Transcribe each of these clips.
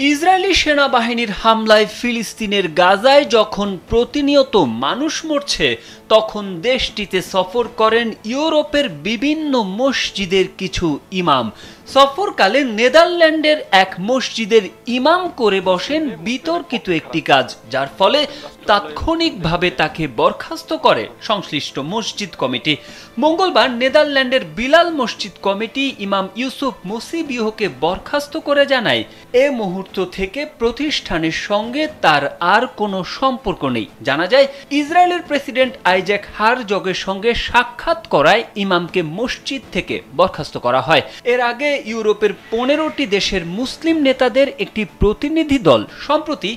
Israeli সেনাবাহিনীর হামলায় ফিলিস্তিনের গাজায় যখন প্রতিনিয়ত মানুষ মরছে, তখন দেশটিতে সফর করেন ইউরোপের বিভিন্ন মসজিদের কিছু ইমাম। সফরকালে নেদারল্যান্ডের এক মসজিদের ইমাম করে বসেন বিতর্কিত একটি কাজ, যার ফলে তাৎক্ষণিকভাবে তাকে বরখাস্ত করে সংশ্লিষ্ট মসজিদ কমিটি। মঙ্গলবার নেদারল্যান্ডের বিলাল মসজিদ কমিটি ইমাম ইউসুফ মুসিবিহকে বরখাস্ত করে জানায়, এ মুহূর্ত থেকে প্রতিষ্ঠানের সঙ্গে তার আর কোনো সম্পর্ক নেই। জানা যায়, ইসরায়েলের প্রেসিডেন্ট আইজ্যাক হারজগের সঙ্গে সাক্ষাৎ করায় ইমামকে মসজিদ থেকে বরখাস্ত করা হয়। এর আগে ইউরোপের 15টি দেশের মুসলিম নেতাদের একটি প্রতিনিধি দল সম্প্রতি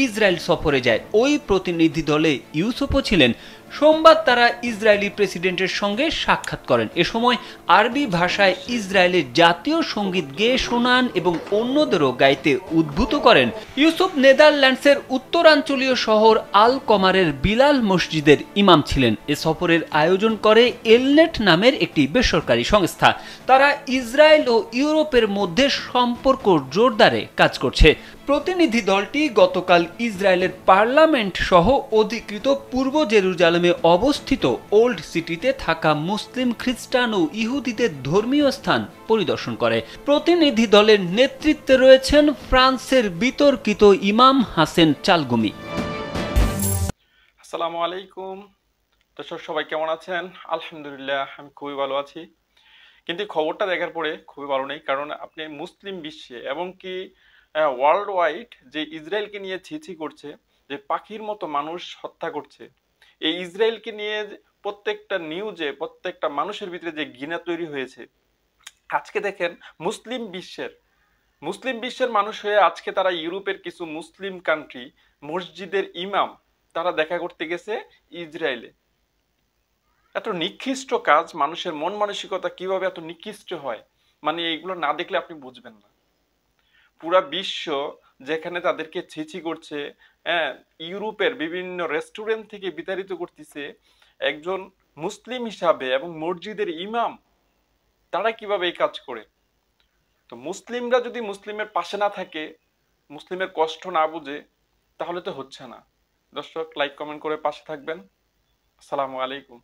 ইসরায়েল সফরে যায়। ওই প্রতিনিধি দলে ইউসুফও ছিলেন। সোমবার তারা ইসরায়েলি প্রেসিডেন্টের সঙ্গে সাক্ষাৎ করেন। এ সময় আরবি ভাষায় ইসরায়েলের জাতীয় সঙ্গীত গেয়ে শোনান এবং অন্যদেরও গাইতে উদ্বুদ্ধ করেন। ইউসুফ নেদারল্যান্ডসের উত্তরাঞ্চলীয় শহর আল কমারের বিলাল মসজিদের ইমাম ছিলেন। এ সফরের আয়োজন করে এলনেট নামের একটি বেসরকারি সংস্থা। তারা ইসরায়েল ও ইউরোপের মধ্যে সম্পর্ক জোরদারে কাজ করছে। প্রতিনিধি দলটি গতকাল ইসরায়েলের পার্লামেন্ট সহ অধিকৃত পূর্ব জেরুজালেমে অবস্থিত ওল্ড সিটিতে থাকা মুসলিম, খ্রিস্টান ও ইহুদিদের ধর্মীয় স্থান পরিদর্শন করে। প্রতিনিধি দলের নেতৃত্বে রয়েছেন ফ্রান্সের বিতর্কিত ইমাম হাসেন চালগুমি। আসসালামু আলাইকুম দর্শক, সবাই কেমন আছেন? আলহামদুলিল্লাহ, আমি খুবই ভালো আছি। কিন্তু খবরটা দেখার পরে খুবই ভালো নেই, কারণ আপনি মুসলিম বিশ্বে এবং কি ওয়ার্ল্ড ওয়াইড যে ইসরায়েলকে নিয়ে ছিছি করছে, যে পাখির মতো মানুষ হত্যা করছে, এই ইসরায়েলকে নিয়ে প্রত্যেকটা নিউজে প্রত্যেকটা মানুষের ভিতরে যে ঘৃণা তৈরি হয়েছে, আজকে দেখেন মুসলিম বিশ্বের মানুষ হয়ে আজকে তারা ইউরোপের কিছু মুসলিম কান্ট্রি মসজিদের ইমাম তারা দেখা করতে গেছে ইসরায়েলে। এত নিকৃষ্ট কাজ, মানুষের মন মানসিকতা কিভাবে এত নিকৃষ্ট হয়, মানে এইগুলো না দেখলে আপনি বুঝবেন না। পুরা বিশ্ব যেখানে তাদেরকে ছিছি করছে, ইউরোপের বিভিন্ন রেস্টুরেন্ট থেকে বিতাড়িত করতেছে, একজন মুসলিম হিসাবে এবং মসজিদের ইমাম তারা কিভাবে এই কাজ করে? তো মুসলিমরা যদি মুসলিমের পাশে না থাকে, মুসলিমের কষ্ট না বুঝে, তাহলে তো হচ্ছে না। দর্শক, লাইক কমেন্ট করে পাশে থাকবেন। আসসালামু আলাইকুম।